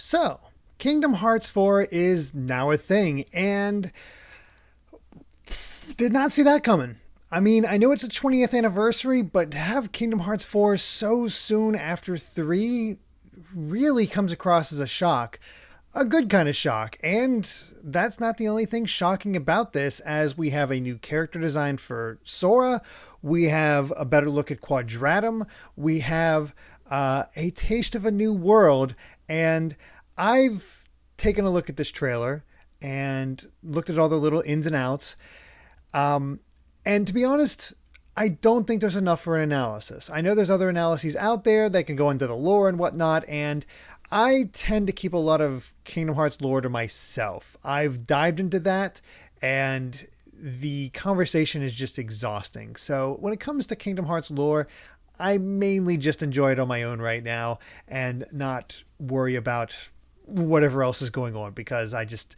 So, Kingdom Hearts 4 is now a thing, and did not see that coming. I mean, I know it's a 20th anniversary, but to have Kingdom Hearts 4 so soon after 3 really comes across as a shock. A good kind of shock. And that's not the only thing shocking about this, as we have a new character design for Sora. We have a better look at Quadratum. We have a taste of a new world. And I've taken a look at this trailer and looked at all the little ins and outs. And to be honest, I don't think there's enough for an analysis. I know there's other analyses out there that can go into the lore and whatnot, and I tend to keep a lot of Kingdom Hearts lore to myself. I've dived into that, and the conversation is just exhausting. So when it comes to Kingdom Hearts lore, I mainly just enjoy it on my own right now and not worry about whatever else is going on, because I just...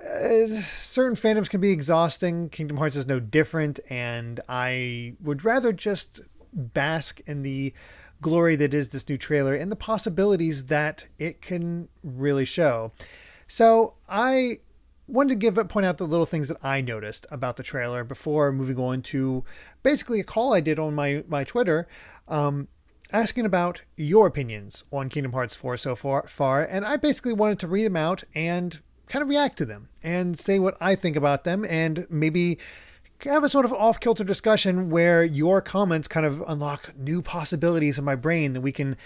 certain fandoms can be exhausting. Kingdom Hearts is no different, and I would rather just bask in the glory that is this new trailer and the possibilities that it can really show. So I wanted to point out the little things that I noticed about the trailer before moving on to basically a call I did on my Twitter, asking about your opinions on Kingdom Hearts 4 so far, and I basically wanted to read them out and kind of react to them and say what I think about them, and maybe have a sort of off-kilter discussion where your comments kind of unlock new possibilities in my brain that we can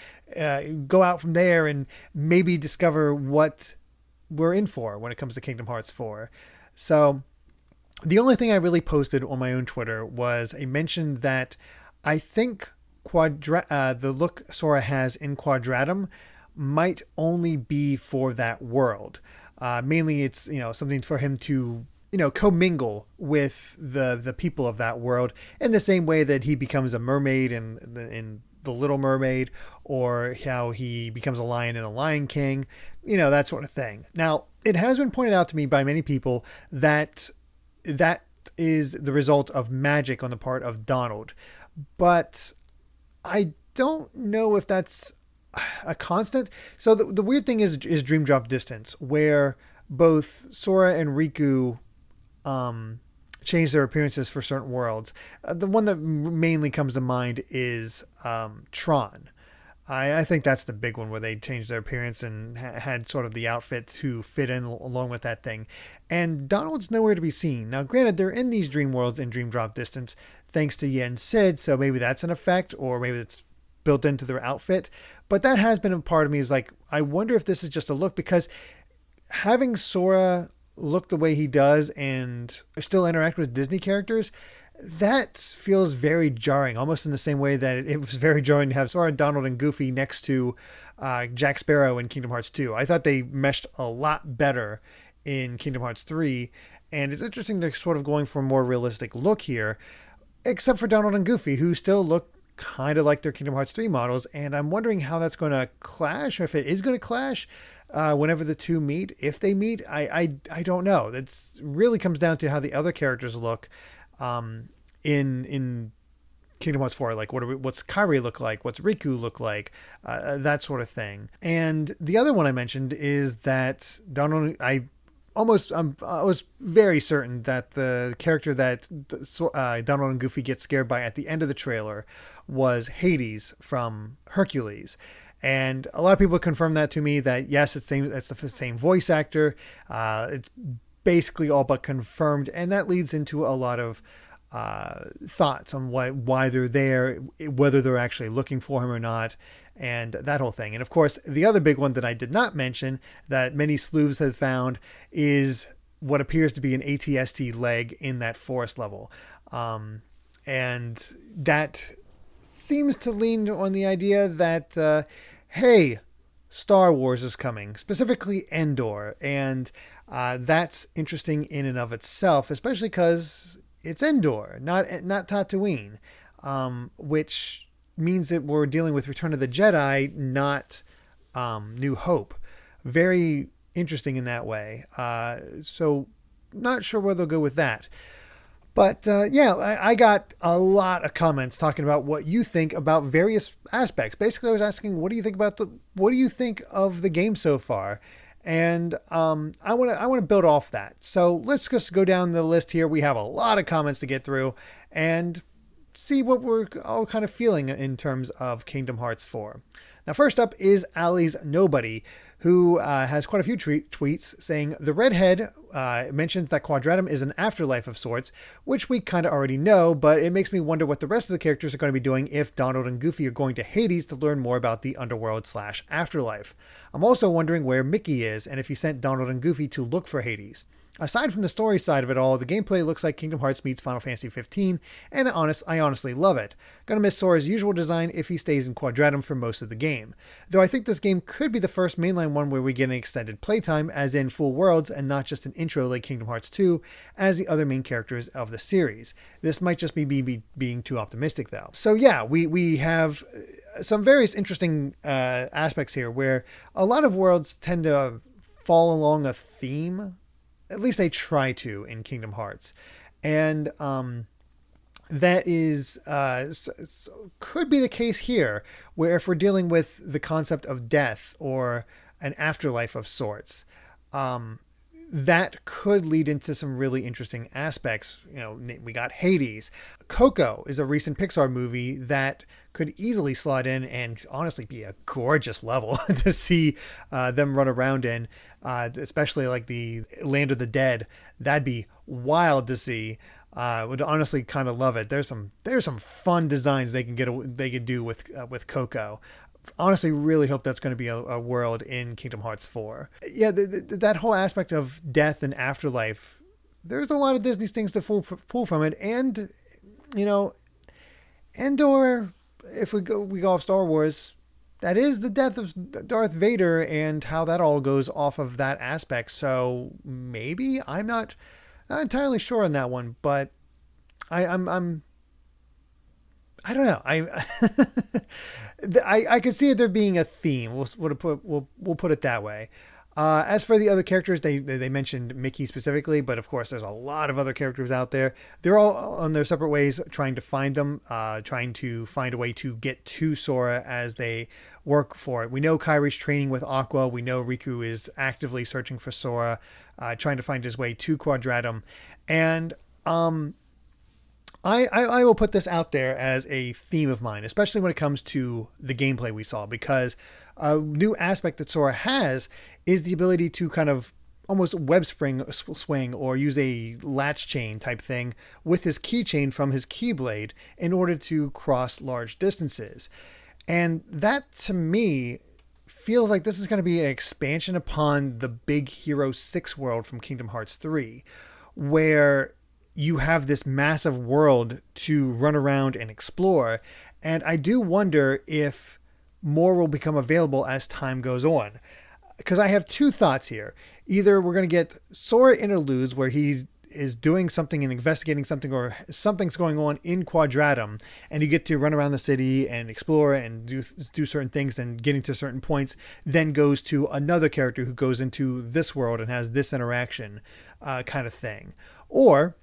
go out from there and maybe discover what we're in for when it comes to Kingdom Hearts 4. So the only thing I really posted on my own Twitter was a mention that I think the look Sora has in Quadratum might only be for that world. Mainly it's, something for him to, commingle with the people of that world in the same way that he becomes a mermaid in the Little Mermaid, or how he becomes a lion in the Lion King, that sort of thing. Now, it has been pointed out to me by many people that that is the result of magic on the part of Donald, but I don't know if that's a constant. So the weird thing is Dream Drop Distance, where both Sora and Riku change their appearances for certain worlds. The one that mainly comes to mind is Tron. I think that's the big one, where they changed their appearance and had sort of the outfit to fit in along with that thing. And Donald's nowhere to be seen. Now, granted, they're in these dream worlds in Dream Drop Distance thanks to Yen Sid, so maybe that's an effect, or maybe it's built into their outfit. But that has been a part of me, is like, I wonder if this is just a look, because having Sora look the way he does and still interact with Disney characters, that feels very jarring, almost in the same way that it was very jarring to have Sora, Donald, and Goofy next to Jack Sparrow in Kingdom Hearts 2. I thought they meshed a lot better in Kingdom Hearts 3, and it's interesting they're sort of going for a more realistic look here, except for Donald and Goofy, who still look kind of like their Kingdom Hearts 3 models, and I'm wondering how that's going to clash, or if it is going to clash whenever the two meet. If they meet, I don't know. It really comes down to how the other characters look in Kingdom Hearts 4. Like, what's Kairi look like? What's Riku look like? That sort of thing. And the other one I mentioned is that Donald, I was very certain that the character that Donald and Goofy get scared by at the end of the trailer was Hades from Hercules. And a lot of people confirmed that to me, that yes, it's the same voice actor. It's basically all but confirmed. And that leads into a lot of thoughts on why they're there, whether they're actually looking for him or not, and that whole thing. And of course, the other big one that I did not mention that many sleuths have found is what appears to be an ATST leg in that forest level. And that seems to lean on the idea that, hey, Star Wars is coming, specifically Endor. And that's interesting in and of itself, especially because it's Endor, not Tatooine, which means that we're dealing with Return of the Jedi, not New Hope. Very interesting in that way. So not sure where they'll go with that. But yeah, I got a lot of comments talking about what you think about various aspects. Basically, I was asking, what do you think of the game so far? And I want to build off that. So let's just go down the list here. We have a lot of comments to get through, and see what we're all kind of feeling in terms of Kingdom Hearts 4. Now, first up is Ali's Nobody, who has quite a few tweets saying the redhead mentions that Quadratum is an afterlife of sorts, which we kind of already know, but it makes me wonder what the rest of the characters are going to be doing if Donald and Goofy are going to Hades to learn more about the underworld/afterlife. I'm also wondering where Mickey is and if he sent Donald and Goofy to look for Hades. Aside from the story side of it all, the gameplay looks like Kingdom Hearts meets Final Fantasy 15, and I honestly love it. Gonna miss Sora's usual design if he stays in Quadratum for most of the game. Though I think this game could be the first mainline one where we get an extended playtime, as in full worlds, and not just an intro like Kingdom Hearts 2, as the other main characters of the series. This might just be me being too optimistic, though. So yeah, we have some various interesting aspects here, where a lot of worlds tend to fall along a theme. At least they try to in Kingdom Hearts. And that is could be the case here, where if we're dealing with the concept of death or an afterlife of sorts, that could lead into some really interesting aspects. You know, we got Hades. Coco is a recent Pixar movie that could easily slot in and honestly be a gorgeous level to see them run around in, especially like the Land of the Dead. That'd be wild to see. Would honestly kind of love it. There's some fun designs they could do with Coco. Honestly, really hope that's going to be a world in Kingdom Hearts 4. Yeah, that whole aspect of death and afterlife, there's a lot of Disney's things to pull from it. And, you know, or if we go off Star Wars, that is the death of Darth Vader and how that all goes off of that aspect. So maybe I'm not entirely sure on that one, but I don't know. I could see there being a theme. We'll put it that way. As for the other characters, they mentioned Mickey specifically, but of course there's a lot of other characters out there. They're all on their separate ways trying to find them, trying to find a way to get to Sora as they work for it. We know Kairi's training with Aqua. We know Riku is actively searching for Sora, trying to find his way to Quadratum. And I will put this out there as a theme of mine, especially when it comes to the gameplay we saw, because a new aspect that Sora has is the ability to kind of almost web swing or use a latch chain type thing with his keychain from his Keyblade in order to cross large distances. And that, to me, feels like this is going to be an expansion upon the Big Hero 6 world from Kingdom Hearts 3, where you have this massive world to run around and explore. And I do wonder if more will become available as time goes on. Because I have two thoughts here. Either we're going to get Sora interludes where he is doing something and investigating something, or something's going on in Quadratum, and you get to run around the city and explore and do certain things and getting to certain points, then goes to another character who goes into this world and has this interaction kind of thing. Or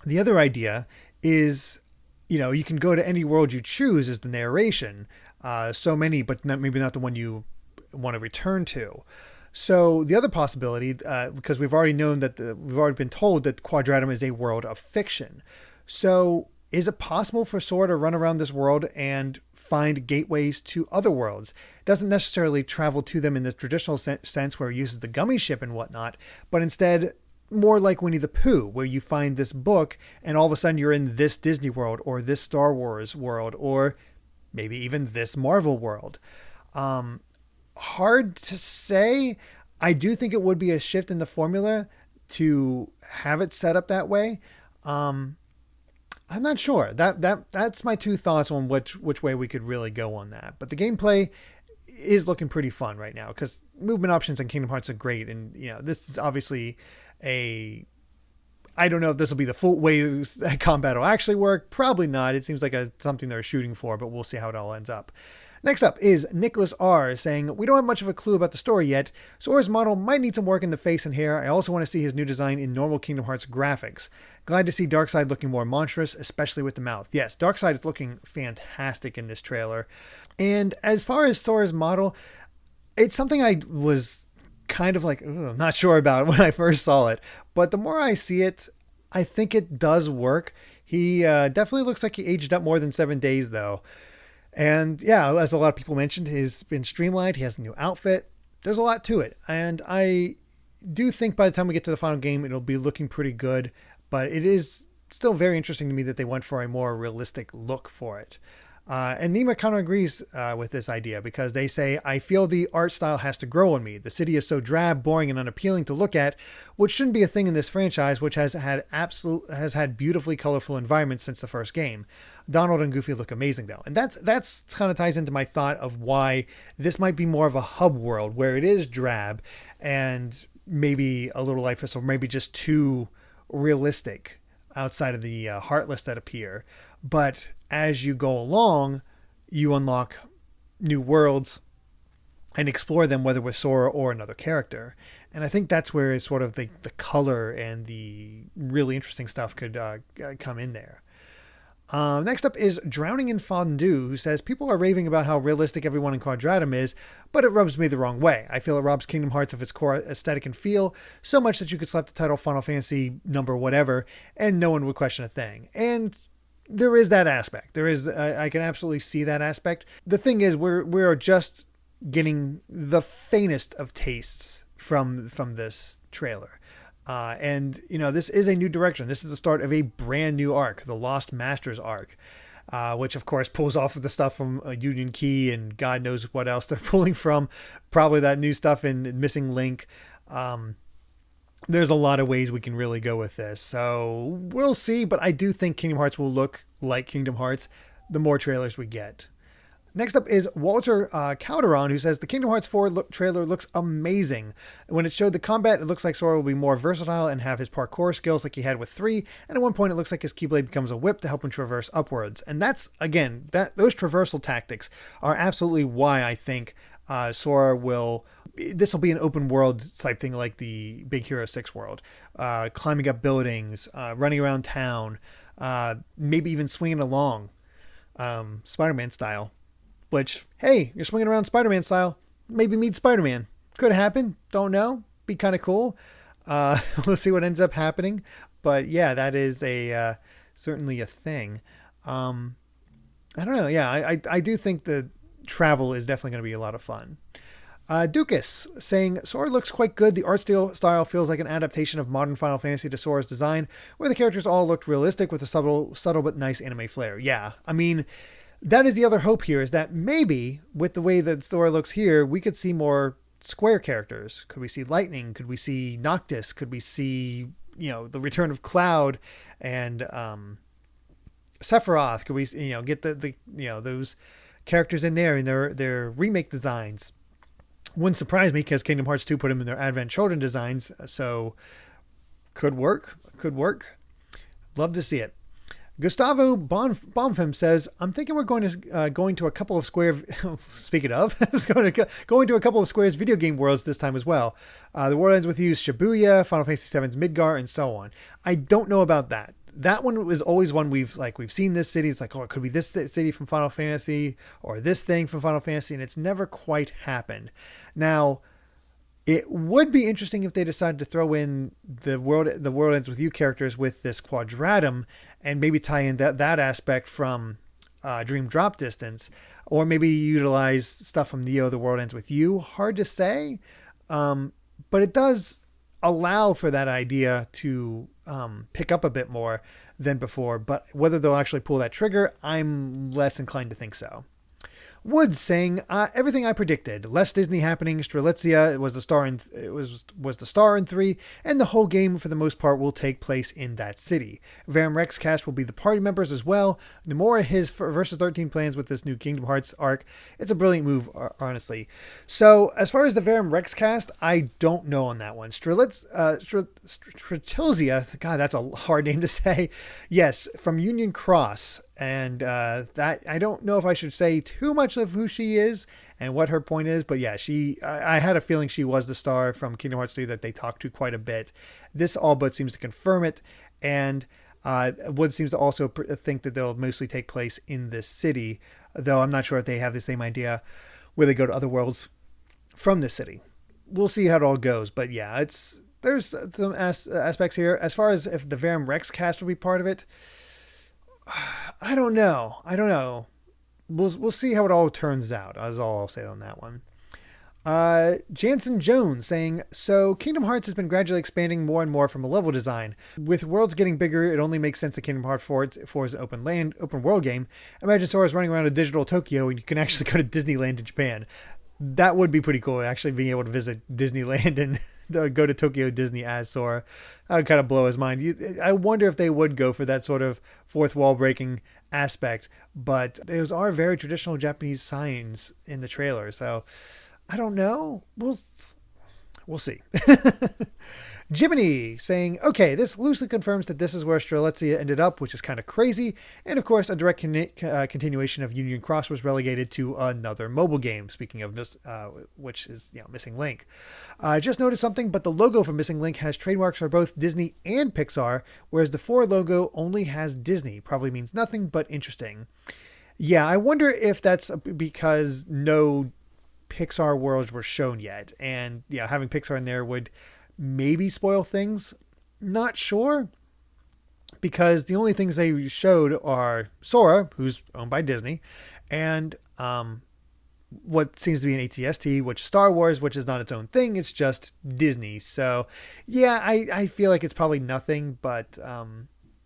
the other idea is, you know, you can go to any world you choose as the narration. So many, but maybe not the one you want to return to. So the other possibility, because we've already been told that Quadratum is a world of fiction. So is it possible for Sora to run around this world and find gateways to other worlds? Doesn't necessarily travel to them in the traditional sense where he uses the gummy ship and whatnot, but instead more like Winnie the Pooh, where you find this book and all of a sudden you're in this Disney world or this Star Wars world or maybe even this Marvel world. Hard to say. I do think it would be a shift in the formula to have it set up that way. I'm not sure. That's my two thoughts on which way we could really go on that. But the gameplay is looking pretty fun right now because movement options in Kingdom Hearts are great, and you know this is obviously I don't know if this will be the full way that combat will actually work. Probably not. It seems like something they're shooting for, but we'll see how it all ends up. Next up is Nicholas R. saying, we don't have much of a clue about the story yet. Sora's model might need some work in the face and hair. I also want to see his new design in normal Kingdom Hearts graphics. Glad to see Darkseid looking more monstrous, especially with the mouth. Yes, Darkseid is looking fantastic in this trailer. And as far as Sora's model, it's something I was kind of like, I'm not sure about when I first saw it. But the more I see it, I think it does work. He definitely looks like he aged up more than 7 days, though. And yeah, as a lot of people mentioned, he's been streamlined. He has a new outfit. There's a lot to it. And I do think by the time we get to the final game, it'll be looking pretty good. But it is still very interesting to me that they went for a more realistic look for it. And Nima kind of agrees with this idea because they say, I feel the art style has to grow on me. The city is so drab, boring, and unappealing to look at, which shouldn't be a thing in this franchise, which has had beautifully colorful environments since the first game. Donald and Goofy look amazing though. And that's kind of ties into my thought of why this might be more of a hub world where it is drab and maybe a little lifeless or maybe just too realistic outside of the Heartless that appear. But as you go along, you unlock new worlds and explore them, whether with Sora or another character. And I think that's where sort of the color and the really interesting stuff could come in there. Next up is Drowning in Fondue, who says, people are raving about how realistic everyone in Quadratum is, but it rubs me the wrong way. I feel it robs Kingdom Hearts of its core aesthetic and feel so much that you could slap the title Final Fantasy number whatever, and no one would question a thing. And there is that aspect. There is, I can absolutely see that aspect. The thing is, we're just getting the faintest of tastes from this trailer. And, you know, this is a new direction. This is the start of a brand new arc, the Lost Masters arc, which, of course, pulls off of the stuff from Union Key and God knows what else they're pulling from. Probably that new stuff in Missing Link. There's a lot of ways we can really go with this. So we'll see. But I do think Kingdom Hearts will look like Kingdom Hearts the more trailers we get. Next up is Walter Calderon, who says the Kingdom Hearts 4 trailer looks amazing. When it showed the combat, it looks like Sora will be more versatile and have his parkour skills like he had with 3. And at one point, it looks like his Keyblade becomes a whip to help him traverse upwards. And that's, again, those traversal tactics are absolutely why I think Sora will... This will be an open world type thing like the Big Hero 6 world. Climbing up buildings, running around town, maybe even swinging along, Spider-Man style. Which, hey, you're swinging around Spider-Man style. Maybe meet Spider-Man. Could happen. Don't know. Be kind of cool. We'll see what ends up happening. But yeah, that is certainly a thing. I don't know. Yeah, I do think the travel is definitely going to be a lot of fun. Dukas saying, Sora looks quite good. The art style feels like an adaptation of modern Final Fantasy to Sora's design, where the characters all looked realistic with a subtle but nice anime flair. Yeah, I mean... That is the other hope here, is that maybe with the way that Sora looks here, we could see more square characters. Could we see Lightning? Could we see Noctis? Could we see, the return of Cloud and Sephiroth? Could we, get the those characters in there in their remake designs? Wouldn't surprise me because Kingdom Hearts 2 put them in their Advent Children designs. So could work. Love to see it. Gustavo Bonfim says, I'm thinking we're going to a couple of Square... Speaking of, going to a couple of Square's video game worlds this time as well. The World Ends With You's Shibuya, Final Fantasy VII's Midgar, and so on. I don't know about that. That one was always one we've seen this city. It's like, it could be this city from Final Fantasy or this thing from Final Fantasy, and it's never quite happened. Now... It would be interesting if they decided to throw in the World Ends With You characters with this Quadratum and maybe tie in that aspect from Dream Drop Distance, or maybe utilize stuff from Neo, The World Ends With You. Hard to say, but it does allow for that idea to pick up a bit more than before. But whether they'll actually pull that trigger, I'm less inclined to think so. Woods saying, everything I predicted. Less Disney happening. Strelitzia was the star in 3, and the whole game for the most part will take place in that city. Verum Rex cast will be the party members as well. Nomura his versus 13 plans with this new Kingdom Hearts arc. It's a brilliant move, honestly. So as far as the Verum Rex cast, I don't know on that one. Strelitzia, God, that's a hard name to say. Yes, from Union Cross. And that I don't know if I should say too much of who she is and what her point is, but yeah, I had a feeling she was the star from Kingdom Hearts 3 that they talked to quite a bit. This all but seems to confirm it, and Wood seems to also think that they'll mostly take place in this city, though I'm not sure if they have the same idea where they go to other worlds from this city. We'll see how it all goes, but yeah, there's some aspects here. As far as if the Verum Rex cast will be part of it, I don't know. We'll see how it all turns out. That's all I'll say on that one. Jansen Jones saying, so Kingdom Hearts has been gradually expanding more and more from a level design. With worlds getting bigger, it only makes sense that Kingdom Hearts 4 is an open world game. Imagine Sora's running around a digital Tokyo and you can actually go to Disneyland in Japan. That would be pretty cool, actually being able to visit Disneyland and go to Tokyo Disney as Sora. That would kind of blow his mind. I wonder if they would go for that sort of fourth wall breaking aspect, but those are very traditional Japanese signs in the trailer, so I don't know. We'll see. Jiminy saying, okay, this loosely confirms that this is where Strelitzia ended up, which is kind of crazy. And of course, a direct continuation of Union Cross was relegated to another mobile game. Speaking of this, which is Missing Link. I just noticed something, but the logo for Missing Link has trademarks for both Disney and Pixar, whereas the 4 logo only has Disney. Probably means nothing, but interesting. Yeah, I wonder if that's because no Pixar worlds were shown yet, and having Pixar in there would maybe spoil things. Not sure, because the only things they showed are Sora, who's owned by Disney, and what seems to be an ATST, which Star Wars, which is not its own thing, it's just Disney. So yeah, I feel like it's probably nothing, but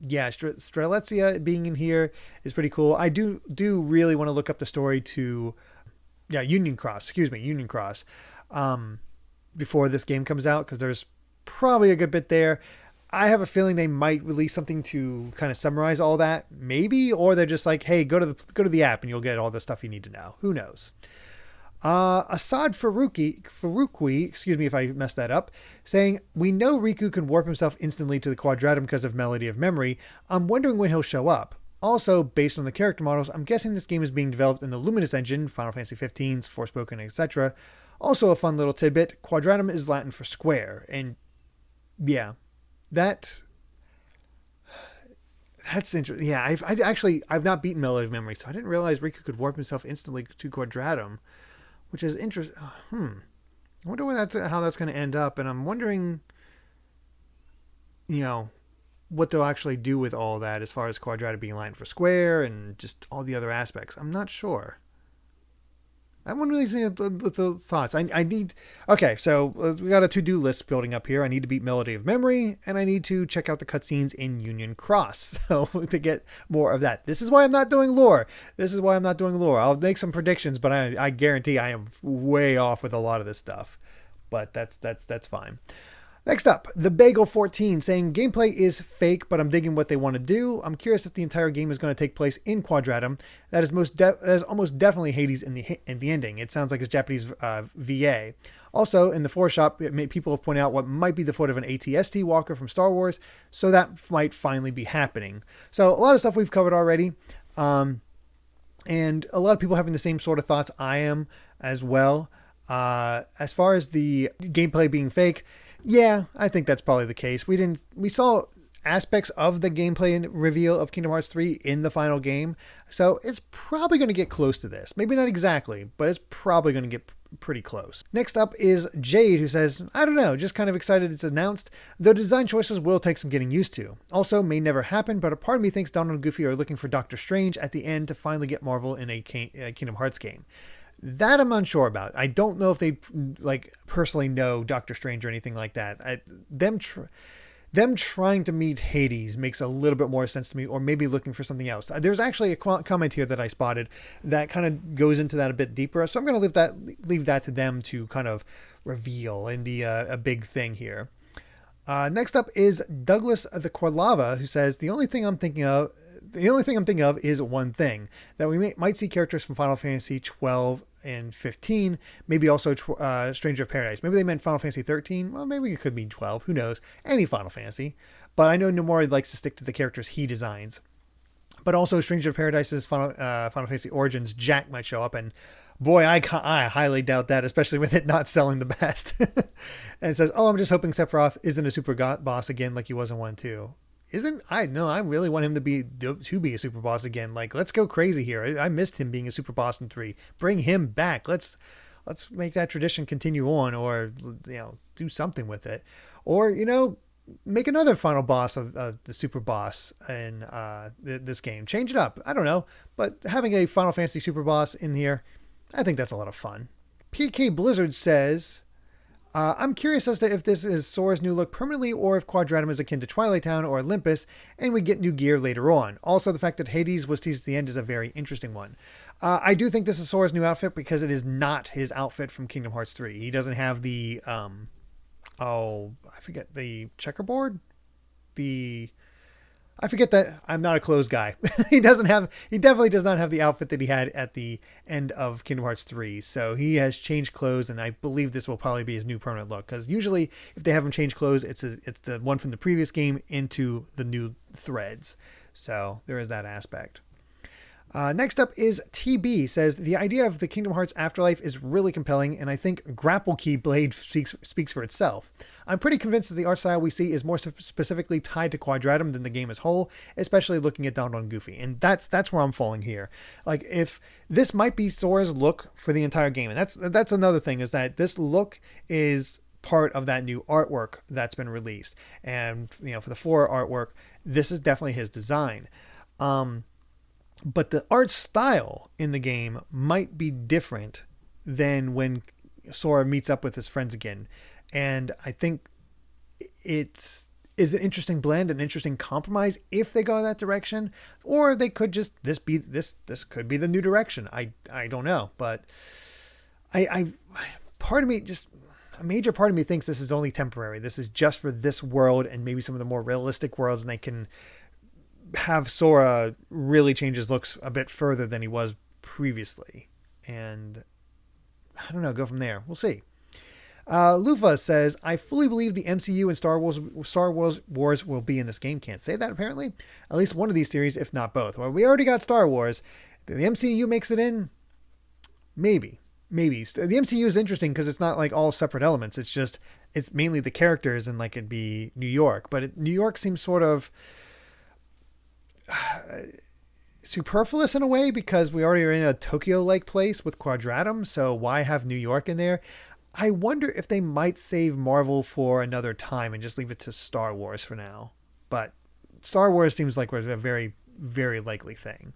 Strelitzia being in here is pretty cool. I do really want to look up the story to Union Cross, before this game comes out, because there's probably a good bit there. I have a feeling they might release something to kind of summarize all that, maybe, or they're just like, hey, go to the app and you'll get all the stuff you need to know. Who knows? Assad Faroukwi, excuse me if I messed that up, saying, we know Riku can warp himself instantly to the Quadratum because of Melody of Memory. I'm wondering when he'll show up. Also, based on the character models, I'm guessing this game is being developed in the Luminous engine, Final Fantasy 15's, Forspoken, etc. Also, a fun little tidbit, Quadratum is Latin for square, and yeah, that's interesting. Yeah, I've not beaten Melody of Memory, so I didn't realize Riku could warp himself instantly to Quadratum, which is interesting. I wonder how that's going to end up, and I'm wondering, what they'll actually do with all that as far as Quadratum being Latin for square and just all the other aspects. I'm not sure. That one really leaves me with the thoughts. I need... Okay, so we got a to-do list building up here. I need to beat Melody of Memory, and I need to check out the cutscenes in Union Cross so to get more of that. This is why I'm not doing lore. I'll make some predictions, but I guarantee I am way off with a lot of this stuff. But that's fine. Next up, the Bagel14 saying gameplay is fake, but I'm digging what they want to do. I'm curious if the entire game is going to take place in Quadratum. That is almost definitely Hades in the ending. It sounds like it's Japanese VA. Also, in the foreshop, people point out what might be the foot of an ATST walker from Star Wars, so that might finally be happening. So a lot of stuff we've covered already, and a lot of people having the same sort of thoughts I am as well. As far as the gameplay being fake, yeah, I think that's probably the case. We saw aspects of the gameplay reveal of Kingdom Hearts 3 in the final game, so it's probably going to get close to this. Maybe not exactly, but it's probably going to get pretty close. Next up is Jade, who says, I don't know, just kind of excited it's announced, though design choices will take some getting used to. Also, may never happen, but a part of me thinks Donald and Goofy are looking for Doctor Strange at the end to finally get Marvel in a Kingdom Hearts game. That I'm unsure about. I don't know if they personally know Doctor Strange or anything like that. Them trying to meet Hades makes a little bit more sense to me, or maybe looking for something else. There's actually a comment here that I spotted that kind of goes into that a bit deeper. So I'm going to leave that to them to kind of reveal and be a big thing here. Next up is Douglas the Qualava, who says, the only thing I'm thinking of is one thing, that we might see characters from Final Fantasy 12 and 15, maybe also Stranger of Paradise. Maybe they meant Final Fantasy 13. Well, maybe it could be 12. Who knows? Any Final Fantasy. But I know Nomori likes to stick to the characters he designs. But also Stranger of Paradise's Final Fantasy Origins Jack might show up, and boy, I highly doubt that, especially with it not selling the best. And it says, oh, I'm just hoping Sephiroth isn't a super boss again like he was in 1 2. Isn't I no, I really want him to be a super boss again. Like, let's go crazy here. I missed him being a super boss in 3. Bring him back. Let's make that tradition continue on, or do something with it, or make another final boss of the super boss in this game. Change it up. I don't know, but having a Final Fantasy super boss in here, I think that's a lot of fun. PK Blizzard says, I'm curious as to if this is Sora's new look permanently, or if Quadratum is akin to Twilight Town or Olympus, and we get new gear later on. Also, the fact that Hades was teased at the end is a very interesting one. I do think this is Sora's new outfit because it is not his outfit from Kingdom Hearts 3. He doesn't have the, I forget, the checkerboard? I forget that. I'm not a clothes guy. He definitely does not have the outfit that he had at the end of Kingdom Hearts 3. So he has changed clothes, and I believe this will probably be his new permanent look. Because usually if they have him change clothes, it's the one from the previous game into the new threads. So there is that aspect. Next up is TB, says the idea of the Kingdom Hearts afterlife is really compelling, and I think Grapple Key Blade speaks for itself. I'm pretty convinced that the art style we see is more specifically tied to Quadratum than the game as whole, especially looking at Donald and Goofy, and that's where I'm falling here. Like, if this might be Sora's look for the entire game, and that's another thing, is that this look is part of that new artwork that's been released, and for the 4 artwork, this is definitely his design. But the art style in the game might be different than when Sora meets up with his friends again. And I think it is an interesting blend, an interesting compromise if they go that direction, or they could just, this could be the new direction. I don't know, but part of me, just a major part of me thinks this is only temporary. This is just for this world and maybe some of the more realistic worlds, and they can have Sora really change his looks a bit further than he was previously. And I don't know, go from there. We'll see. Lufa says, I fully believe the MCU and Star Wars will be in this game. Can't say that, apparently. At least one of these series, if not both. Well, we already got Star Wars. The MCU makes it in? Maybe. The MCU is interesting because it's not like all separate elements. It's mainly the characters, and like it'd be New York. But New York seems sort of superfluous in a way, because we already are in a Tokyo-like place with Quadratum, so why have New York in there? I wonder if they might save Marvel for another time and just leave it to Star Wars for now. But Star Wars seems like a very, very likely thing.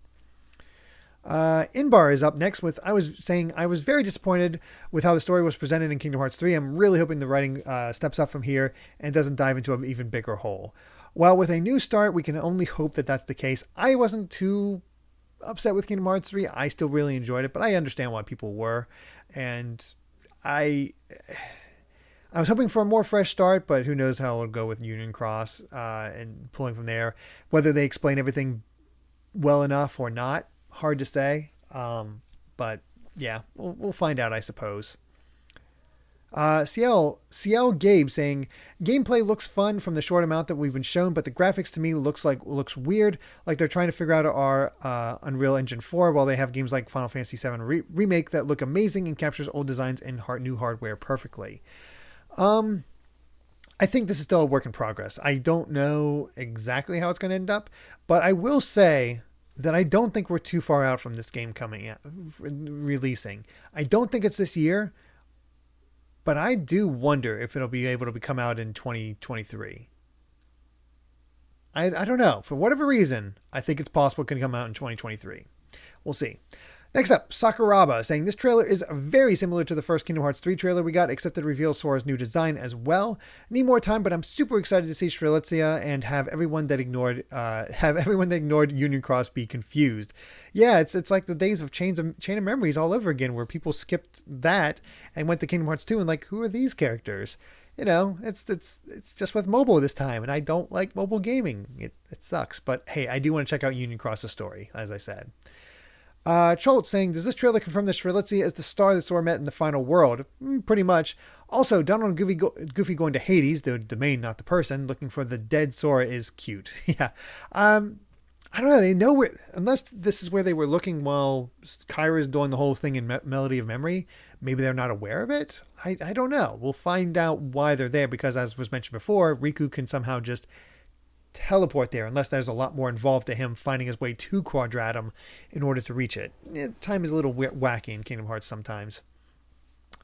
Inbar is up next with, I was saying I was very disappointed with how the story was presented in Kingdom Hearts 3. I'm really hoping the writing steps up from here and doesn't dive into an even bigger hole. While with a new start, we can only hope that that's the case. I wasn't too upset with Kingdom Hearts 3. I still really enjoyed it, but I understand why people were. And I was hoping for a more fresh start, but who knows how it'll go with Union Cross and pulling from there. Whether they explain everything well enough or not, hard to say. But yeah, we'll find out, I suppose. CL Gabe saying, gameplay looks fun from the short amount that we've been shown, but the graphics to me looks weird, like they're trying to figure out our Unreal Engine 4 while they have games like Final Fantasy VII Remake that look amazing and captures old designs and new hardware perfectly. I think this is still a work in progress. I don't know exactly how it's going to end up, but I will say that I don't think we're too far out from this game releasing. I don't think it's this year, but I do wonder if it'll be able to come out in 2023. I don't know. For whatever reason, I think it's possible it can come out in 2023. We'll see. Next up, Sakuraba saying this trailer is very similar to the first Kingdom Hearts 3 trailer we got, except it reveals Sora's new design as well. Need more time, but I'm super excited to see Strelitzia and have everyone that ignored Union Cross be confused. Yeah, it's like the days of Chain of Memories all over again, where people skipped that and went to Kingdom Hearts 2 and like, who are these characters? It's just with mobile this time, and I don't like mobile gaming. It sucks, but hey, I do want to check out Union Cross's story, as I said. Cholt saying, does this trailer confirm that Strelitzia is the star that Sora met in the final world? Pretty much. Also, Donald and Goofy going to Hades, the domain, not the person, looking for the dead Sora is cute. Yeah. I don't know. They know where, unless this is where they were looking while Kyra's doing the whole thing in Melody of Memory. Maybe they're not aware of it. I don't know. We'll find out why they're there because, as was mentioned before, Riku can somehow just teleport there unless there's a lot more involved to him finding his way to Quadratum in order to reach it. Time is a little wacky in Kingdom Hearts sometimes.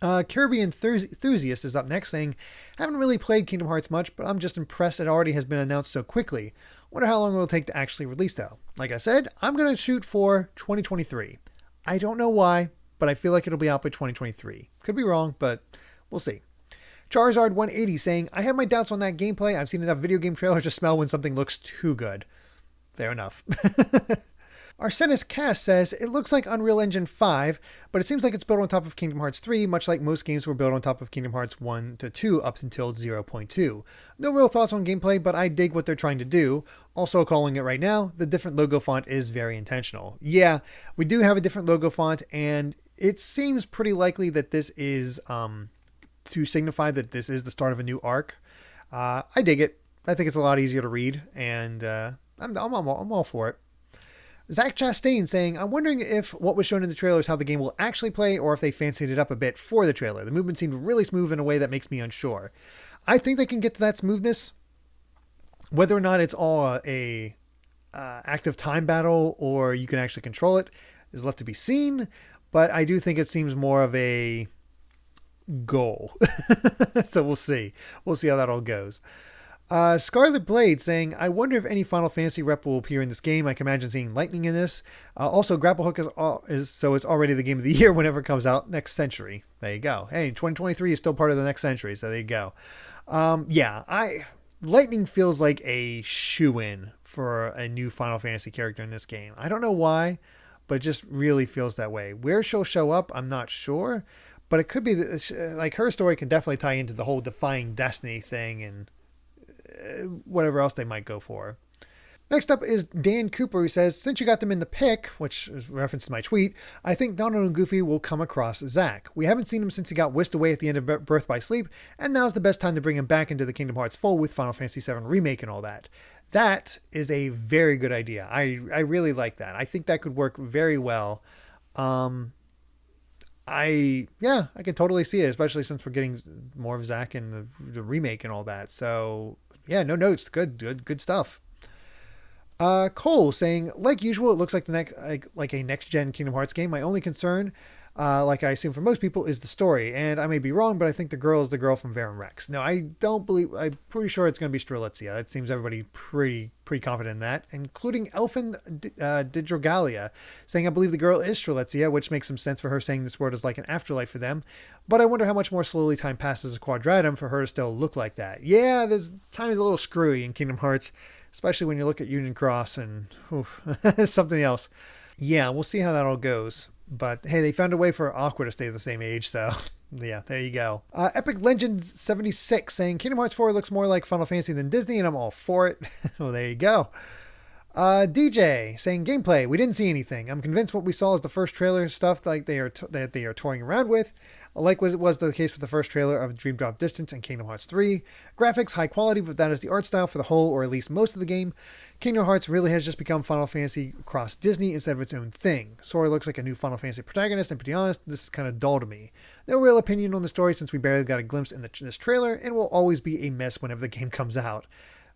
Kirby Enthusiast is up next saying, haven't really played Kingdom Hearts much, but I'm just impressed it already has been announced so quickly. Wonder how long it will take to actually release though. Like I said, I'm going to shoot for 2023. I don't know why, but I feel like it'll be out by 2023. Could be wrong, but we'll see. Charizard 180 saying, I have my doubts on that gameplay. I've seen enough video game trailers to smell when something looks too good. Fair enough. Arsenis Cass says, it looks like Unreal Engine 5, but it seems like it's built on top of Kingdom Hearts 3, much like most games were built on top of Kingdom Hearts 1 to 2 up until 0.2. No real thoughts on gameplay, but I dig what they're trying to do. Also calling it right now, the different logo font is very intentional. Yeah, we do have a different logo font, and it seems pretty likely that this is to signify that this is the start of a new arc. I dig it. I think it's a lot easier to read, and I'm all for it. Zach Chastain saying, I'm wondering if what was shown in the trailer is how the game will actually play or if they fancied it up a bit for the trailer. The movement seemed really smooth in a way that makes me unsure. I think they can get to that smoothness. Whether or not it's all a active time battle or you can actually control it is left to be seen. But I do think it seems more of a goal. So we'll see. We'll see how that all goes. Scarlet Blade saying, I wonder if any Final Fantasy rep will appear in this game. I can imagine seeing Lightning in this. Also, Grapple Hook is so it's already the game of the year whenever it comes out next century. There you go. Hey, 2023 is still part of the next century, so there you go. Lightning feels like a shoo-in for a new Final Fantasy character in this game. I don't know why, but it just really feels that way. Where she'll show up, I'm not sure, but it could be that, like, her story can definitely tie into the whole Defying Destiny thing and whatever else they might go for. Next up is Dan Cooper, who says, since you got them in the pick, which is reference to my tweet, I think Donald and Goofy will come across Zack. We haven't seen him since he got whisked away at the end of Birth by Sleep, and now's the best time to bring him back into the Kingdom Hearts fold with Final Fantasy VII Remake and all that. That is a very good idea. I really like that. I think that could work very well. I can totally see it, especially since we're getting more of Zack in the remake and all that. So yeah, no notes. Good stuff. Cole saying, like usual, it looks like the next like a next gen Kingdom Hearts game. My only concern, like I assume for most people, is the story. And I may be wrong, but I think the girl is the girl from Verum Rex. No, I don't believe. I'm pretty sure it's going to be Strelitzia. It seems everybody pretty confident in that, including Elfin Didrogalia, saying, I believe the girl is Strelitzia, which makes some sense for her saying this world is like an afterlife for them. But I wonder how much more slowly time passes a Quadratum for her to still look like that. Yeah, time is a little screwy in Kingdom Hearts, especially when you look at Union Cross and something else. Yeah, we'll see how that all goes. But hey, they found a way for Aqua to stay the same age, so yeah, there you go. Epic Legends 76 saying, Kingdom Hearts 4 looks more like Final Fantasy than Disney, and I'm all for it. Well, there you go. DJ saying, gameplay, we didn't see anything. I'm convinced what we saw is the first trailer stuff like that they are toying around with. Like was the case with the first trailer of Dream Drop Distance and Kingdom Hearts 3. Graphics, high quality, but that is the art style for the whole, or at least most of the game. Kingdom Hearts really has just become Final Fantasy cross Disney instead of its own thing. Sora looks like a new Final Fantasy protagonist, and to be honest, this is kind of dull to me. No real opinion on the story since we barely got a glimpse in this trailer, and will always be a mess whenever the game comes out.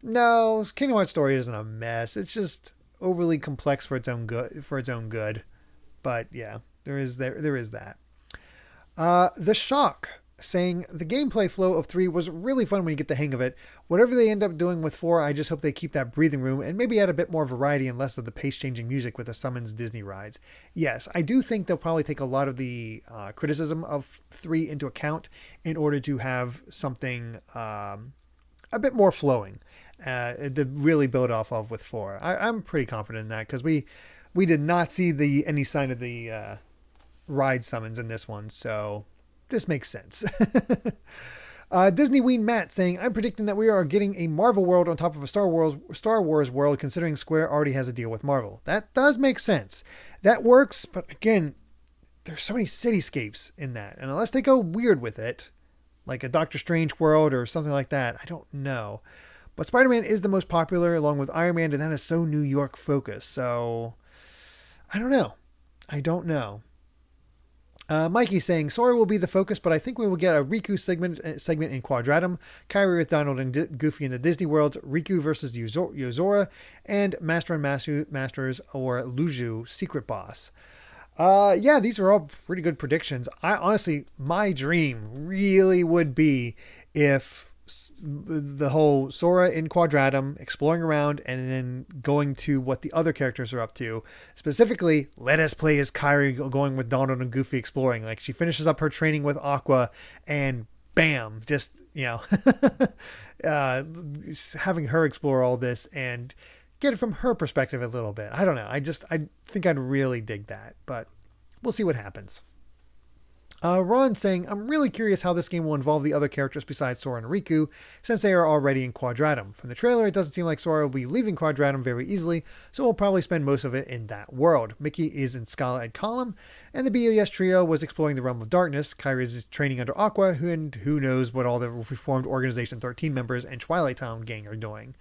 No, Kingdom Hearts story isn't a mess. It's just overly complex for its own good. But yeah, there is that. The Shock saying, the gameplay flow of 3 was really fun when you get the hang of it. Whatever they end up doing with 4, I just hope they keep that breathing room and maybe add a bit more variety and less of the pace-changing music with the Summons Disney rides. Yes, I do think they'll probably take a lot of the criticism of 3 into account in order to have something a bit more flowing to really build off of with 4. I'm pretty confident in that because we did not see any sign of the ride summons in this one, so this makes sense. Disney Ween Matt saying, I'm predicting that we are getting a Marvel world on top of a Star Wars world, considering Square already has a deal with Marvel. That does make sense. That works, but again, there's so many cityscapes in that, and unless they go weird with it, like a Doctor Strange world or something like that, I don't know. But Spider-Man is the most popular along with Iron Man, and that is so New York focused. So I don't know. I don't know. Mikey's saying Sora will be the focus, but I think we will get a Riku segment in Quadratum, Kyrie with Donald and Goofy in the Disney worlds, Riku versus Yozora, and Master and Masters or Luju secret boss. Yeah, these are all pretty good predictions. I honestly, my dream really would be if the whole Sora in Quadratum, exploring around, and then going to what the other characters are up to. Specifically, let us play as Kyrie going with Donald and Goofy exploring. Like, she finishes up her training with Aqua, and bam, just, having her explore all this and get it from her perspective a little bit. I don't know. I think I'd really dig that, but we'll see what happens. Ron saying, I'm really curious how this game will involve the other characters besides Sora and Riku, since they are already in Quadratum. From the trailer, it doesn't seem like Sora will be leaving Quadratum very easily, so we'll probably spend most of it in that world. Mickey is in Scala and Column, and the BOS trio was exploring the realm of darkness. Kyrie is training under Aqua, and who knows what all the reformed Organization 13 members and Twilight Town gang are doing.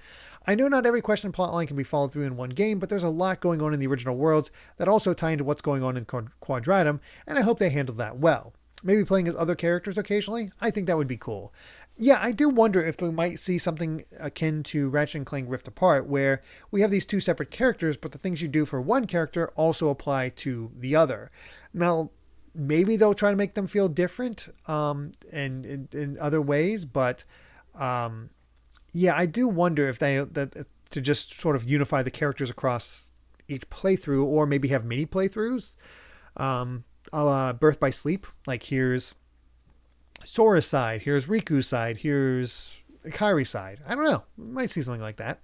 I know not every question and plotline can be followed through in one game, but there's a lot going on in the original worlds that also tie into what's going on in Quadratum, and I hope they handle that well. Maybe playing as other characters occasionally, I think that would be cool. Yeah, I do wonder if we might see something akin to Ratchet & Clank Rift Apart, where we have these two separate characters, but the things you do for one character also apply to the other. Now, maybe they'll try to make them feel different and in other ways, but yeah, I do wonder if to just sort of unify the characters across each playthrough, or maybe have mini playthroughs. A la Birth by Sleep, like here's Sora's side, here's Riku's side, here's Kyrie's side. I don't know. Might see something like that.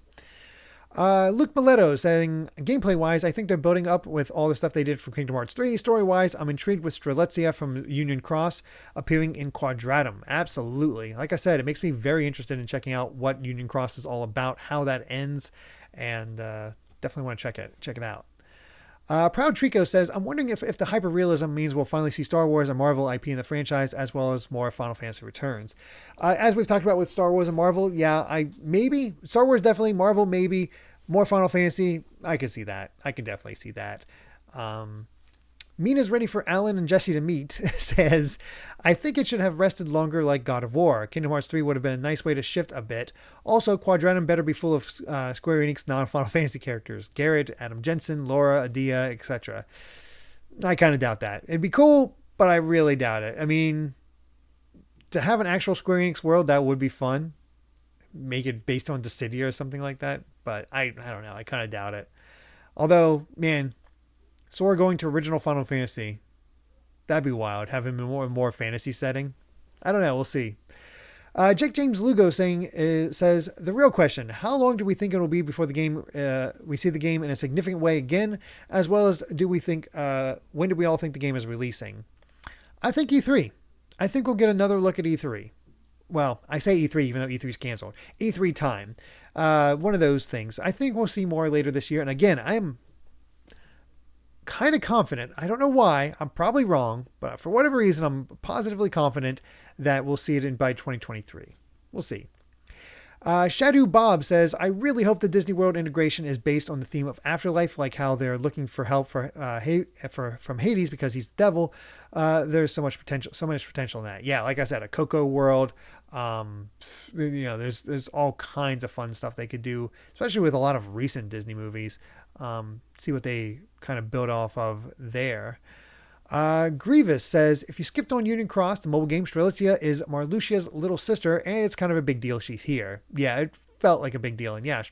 Luke Mileto saying, gameplay-wise, I think they're building up with all the stuff they did from Kingdom Hearts 3. Story-wise, I'm intrigued with Strelitzia from Union Cross appearing in Quadratum. Absolutely. Like I said, it makes me very interested in checking out what Union Cross is all about, how that ends, and definitely want to check it out. Proud Trico says, I'm wondering if the hyperrealism means we'll finally see Star Wars and Marvel IP in the franchise, as well as more Final Fantasy Returns. As we've talked about with Star Wars and Marvel, yeah, maybe. Star Wars definitely, Marvel maybe. More Final Fantasy, I could see that. I can definitely see that. Mina's ready for Alan and Jesse to meet, says, I think it should have rested longer like God of War. Kingdom Hearts 3 would have been a nice way to shift a bit. Also, Quadratum better be full of Square Enix non-Final Fantasy characters. Garrett, Adam Jensen, Laura, Adia, etc. I kind of doubt that. It'd be cool, but I really doubt it. I mean, to have an actual Square Enix world, that would be fun. Make it based on Dissidia or something like that. But I don't know. I kind of doubt it. Although, man, Sora going to original Final Fantasy, that'd be wild. Have him in more fantasy setting. I don't know. We'll see. Jake James Lugo says, the real question, how long do we think it will be before the game we see the game in a significant way again, as well as when do we all think the game is releasing? I think E3. I think we'll get another look at E3. Well, I say E3 even though E3 is canceled. E3 time. One of those things. I think we'll see more later this year. And again, I am kind of confident. I don't know why. I'm probably wrong, but for whatever reason, I'm positively confident that we'll see it by 2023. We'll see. Shadu Bob says, I really hope the Disney World integration is based on the theme of afterlife, like how they're looking for help from Hades because he's the devil. There's so much potential in that. Yeah, like I said, a Coco world. There's all kinds of fun stuff they could do, especially with a lot of recent Disney movies. See what they kind of build off of there. Grievous says, if you skipped on Union Cross, the mobile game, Strelitzia is Marluxia's little sister, and it's kind of a big deal she's here. Yeah, it felt like a big deal. And yeah,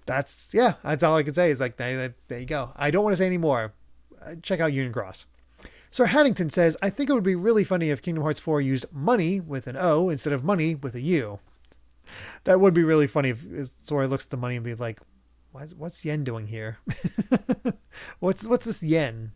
that's all I can say is like, there you go. I don't want to say any more. Check out Union Cross. Sir Haddington says, I think it would be really funny if Kingdom Hearts 4 used money with an O instead of money with a U. That would be really funny if Sora looks at the money and be like, what's yen doing here? What's this yen?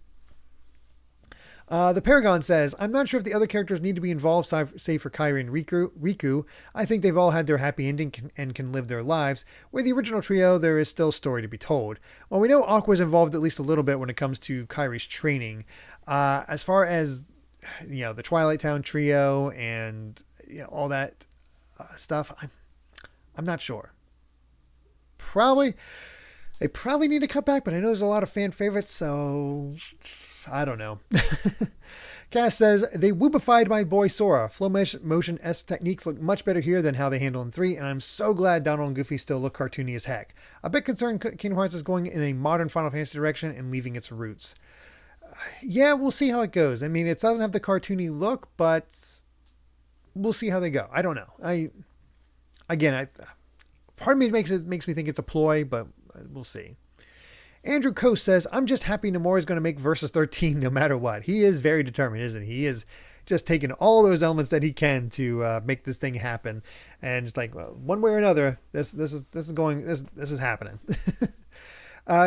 The Paragon says, I'm not sure if the other characters need to be involved, save for Kyrie and Riku. I think they've all had their happy ending and can live their lives. With the original trio, there is still story to be told. Well, we know Aqua's involved at least a little bit when it comes to Kyrie's training. As far as, the Twilight Town trio and all that stuff, I'm not sure. Probably They probably need to cut back, but I know there's a lot of fan favorites, so I don't know. Cass says, they whoopified my boy Sora. Flow motion S techniques look much better here than how they handle in 3, and I'm so glad Donald and Goofy still look cartoony as heck. A bit concerned Kingdom Hearts is going in a modern Final Fantasy direction and leaving its roots. Yeah, we'll see how it goes. I mean, it doesn't have the cartoony look, but we'll see how they go. I don't know. Part of me makes me think it's a ploy, but we'll see. Andrew Coase says, I'm just happy Nomura is going to make Versus 13 no matter what. He is very determined, isn't he? He is just taking all those elements that he can to make this thing happen. And just like, well, one way or another, this is happening.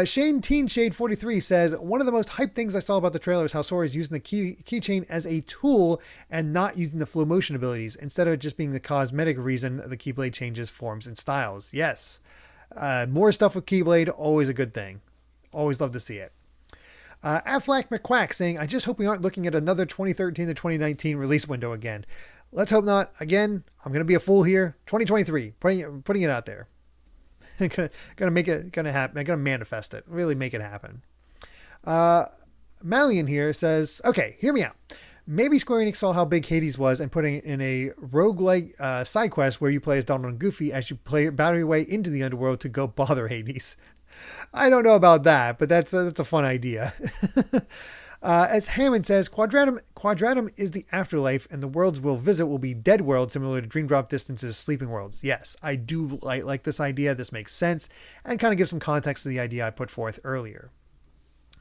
Shane Teen Shade 43 says, one of the most hyped things I saw about the trailer is how Sora is using the keychain as a tool and not using the flow motion abilities, instead of it just being the cosmetic reason the Keyblade changes forms and styles. Yes. More stuff with Keyblade, always a good thing. Always love to see it. Aflac McQuack saying, I just hope we aren't looking at another 2013 to 2019 release window again. Let's hope not. Again, I'm going to be a fool here. 2023, putting it out there. Gonna make it, gonna happen. I'm gonna manifest it. Really make it happen. Malian here says, okay, hear me out. Maybe Square Enix saw how big Hades was and putting in a roguelike side quest where you play as Donald and Goofy as you battle your way into the underworld to go bother Hades. I don't know about that, but that's a fun idea. As Hammond says, Quadratum is the afterlife, and the worlds we'll visit will be dead worlds similar to Dream Drop Distance's sleeping worlds. Yes, I do like this idea. This makes sense and kind of gives some context to the idea I put forth earlier.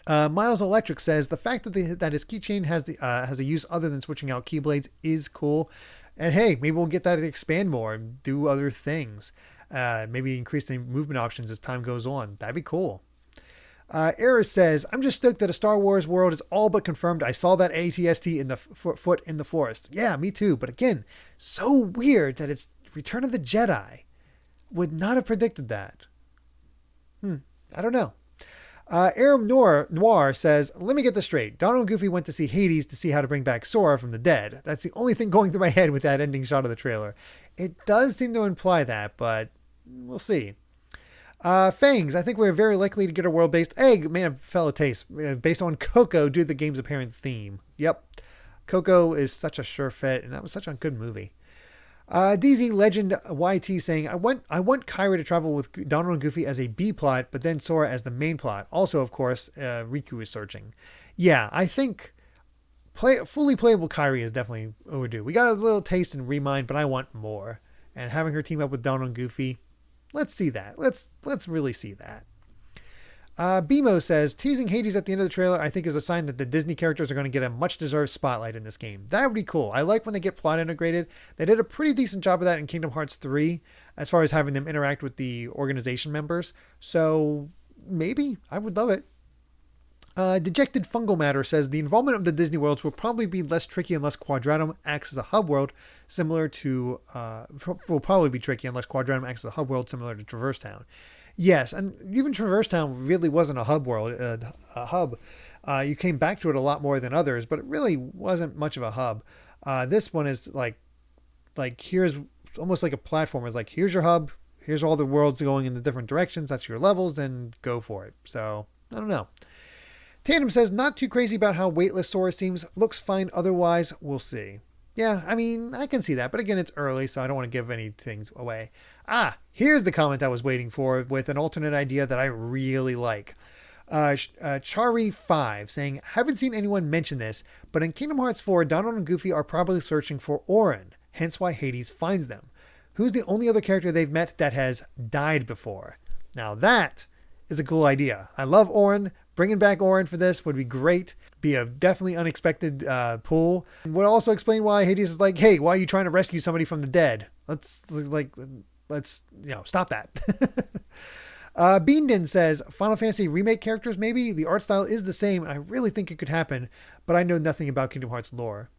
Miles Electric says the fact that his keychain has a use other than switching out keyblades is cool. And hey, maybe we'll get that to expand more and do other things. Maybe increase the movement options as time goes on. That'd be cool. Eris says, I'm just stoked that a Star Wars world is all but confirmed. I saw that ATST in the foot in the forest. Yeah, me too. But again, so weird that it's Return of the Jedi. Would not have predicted that. I don't know. Aram Noir says, let me get this straight. Donald and Goofy went to see Hades to see how to bring back Sora from the dead. That's the only thing going through my head with that ending shot of the trailer. It does seem to imply that, but we'll see. Fangs, I think we're very likely to get a world-based fellow taste, based on Coco due to the game's apparent theme. Yep. Coco is such a sure fit, and that was such a good movie. DZ Legend YT saying, I want Kyra to travel with Donald and Goofy as a B plot, but then Sora as the main plot. Also, of course, Riku is searching. Yeah, I think fully playable Kyrie is definitely overdue. We got a little taste in Remind, but I want more. And having her team up with Donald and Goofy, let's see that. Let's really see that. BMO says, teasing Hades at the end of the trailer, I think is a sign that the Disney characters are going to get a much-deserved spotlight in this game. That would be cool. I like when they get plot integrated. They did a pretty decent job of that in Kingdom Hearts 3, as far as having them interact with the organization members. So, maybe. I would love it. Dejected Fungal Matter says, the involvement of the Disney worlds will probably be less tricky unless Quadratum acts as a hub world, similar to... will probably be tricky unless Quadratum acts as a hub world similar to Traverse Town. Yes, and even Traverse Town really wasn't a hub world. A hub. You came back to it a lot more than others, but it really wasn't much of a hub. This one is like here's almost like a platform. It's like, here's your hub. Here's all the worlds going in the different directions. That's your levels, and go for it. So, I don't know. Tandem says, not too crazy about how weightless Sora seems. Looks fine otherwise. We'll see. Yeah, I mean, I can see that. But again, it's early, so I don't want to give anything away. Here's the comment I was waiting for with an alternate idea that I really like. Chari5 saying, haven't seen anyone mention this, but in Kingdom Hearts 4, Donald and Goofy are probably searching for Auron, hence why Hades finds them. Who's the only other character they've met that has died before? Now that is a cool idea. I love Auron. Bringing back Auron for this would be great. Be a definitely unexpected pull. And would also explain why Hades is like, hey, why are you trying to rescue somebody from the dead? Let's stop that. Beandin says, Final Fantasy remake characters maybe? The art style is the same, and I really think it could happen, but I know nothing about Kingdom Hearts lore.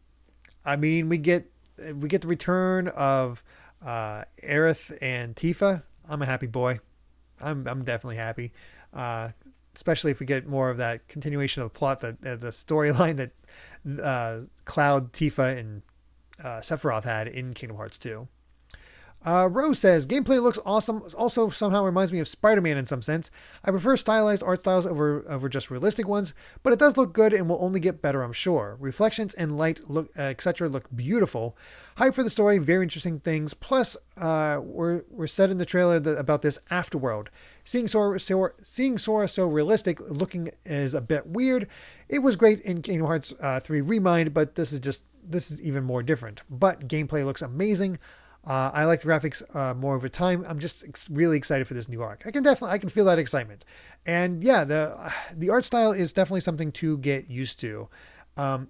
I mean, we get the return of Aerith and Tifa. I'm a happy boy. I'm definitely happy. Especially if we get more of that continuation of the plot, the storyline that Cloud, Tifa, and Sephiroth had in Kingdom Hearts 2. Rose says, gameplay looks awesome. Also somehow reminds me of Spider-Man in some sense. I prefer stylized art styles over just realistic ones, but it does look good and will only get better, I'm sure. Reflections and light look, etc. look beautiful. Hype for the story, very interesting things. Plus, we're said in the trailer about this afterworld. Seeing Sora so realistic looking is a bit weird. It was great in Kingdom Hearts 3 Remind, but this is even more different. But gameplay looks amazing. I like the graphics more over time. I'm just really excited for this new arc. I can feel that excitement, and yeah, the art style is definitely something to get used to. I'm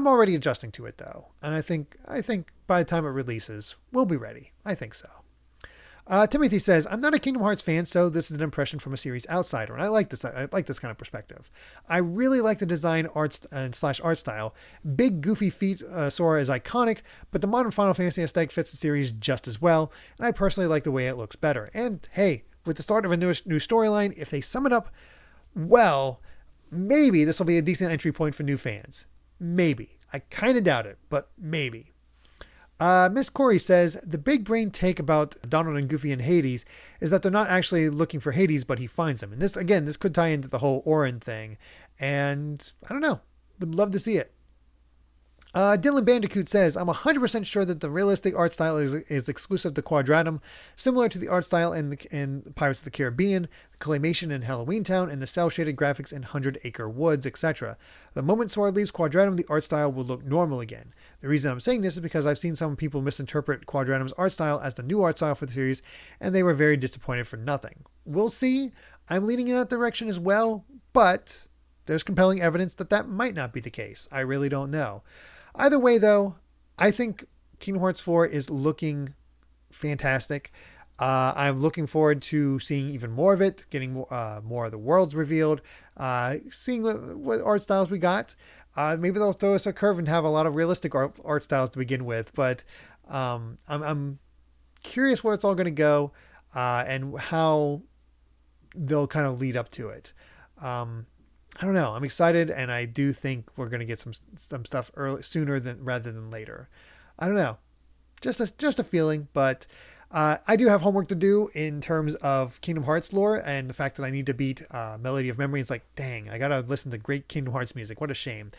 already adjusting to it though, and I think by the time it releases, we'll be ready. I think so. Timothy says, I'm not a Kingdom Hearts fan, so this is an impression from a series outsider, and I like this. I like this kind of perspective. I really like the design arts and / art style. Big goofy feet Sora is iconic, but the modern Final Fantasy aesthetic fits the series just as well, and I personally like the way it looks better. And hey, with the start of a new storyline, if they sum it up well, maybe this will be a decent entry point for new fans. Maybe. I kind of doubt it, but maybe. Miss Corey says, the big brain take about Donald and Goofy and Hades is that they're not actually looking for Hades, but he finds them. And this could tie into the whole Orin thing. And I don't know. Would love to see it. Dylan Bandicoot says, I'm 100% sure that the realistic art style is exclusive to Quadratum, similar to the art style in Pirates of the Caribbean, the claymation in Halloween Town, and the cel-shaded graphics in 100 Acre Woods, etc. The moment Sora leaves Quadratum, the art style will look normal again. The reason I'm saying this is because I've seen some people misinterpret Quadratum's art style as the new art style for the series, and they were very disappointed for nothing. We'll see. I'm leaning in that direction as well, but there's compelling evidence that might not be the case. I really don't know. Either way, though, I think Kingdom Hearts 4 is looking fantastic. I'm looking forward to seeing even more of it, getting more of the worlds revealed, seeing what art styles we got. Maybe they'll throw us a curve and have a lot of realistic art styles to begin with, but I'm curious where it's all going to go and how they'll kind of lead up to it. I don't know. I'm excited, and I do think we're going to get some stuff sooner rather than later. I don't know. Just a feeling, but I do have homework to do in terms of Kingdom Hearts lore, and the fact that I need to beat Melody of Memory is like, dang, I got to listen to great Kingdom Hearts music. What a shame.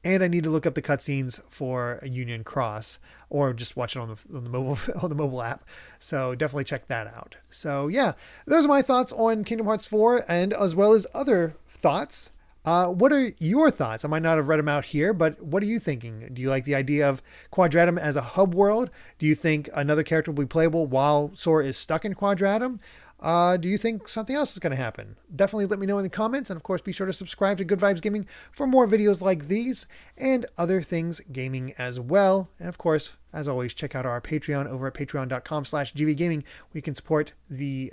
And I need to look up the cutscenes for Union Cross, or just watch it on the mobile app. So definitely check that out. So yeah, those are my thoughts on Kingdom Hearts 4, and as well as other thoughts. What are your thoughts? I might not have read them out here, but what are you thinking? Do you like the idea of Quadratum as a hub world? Do you think another character will be playable while Sora is stuck in Quadratum? Do you think something else is going to happen? Definitely let me know in the comments. And of course, be sure to subscribe to Good Vibes Gaming for more videos like these and other things gaming as well. And of course, as always, check out our Patreon over at patreon.com/gvgaming, where you can support the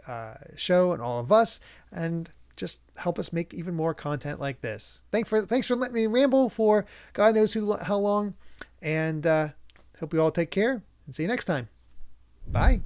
show and all of us, and just help us make even more content like this. Thanks for letting me ramble for God knows how long. And hope you all take care and see you next time. Bye.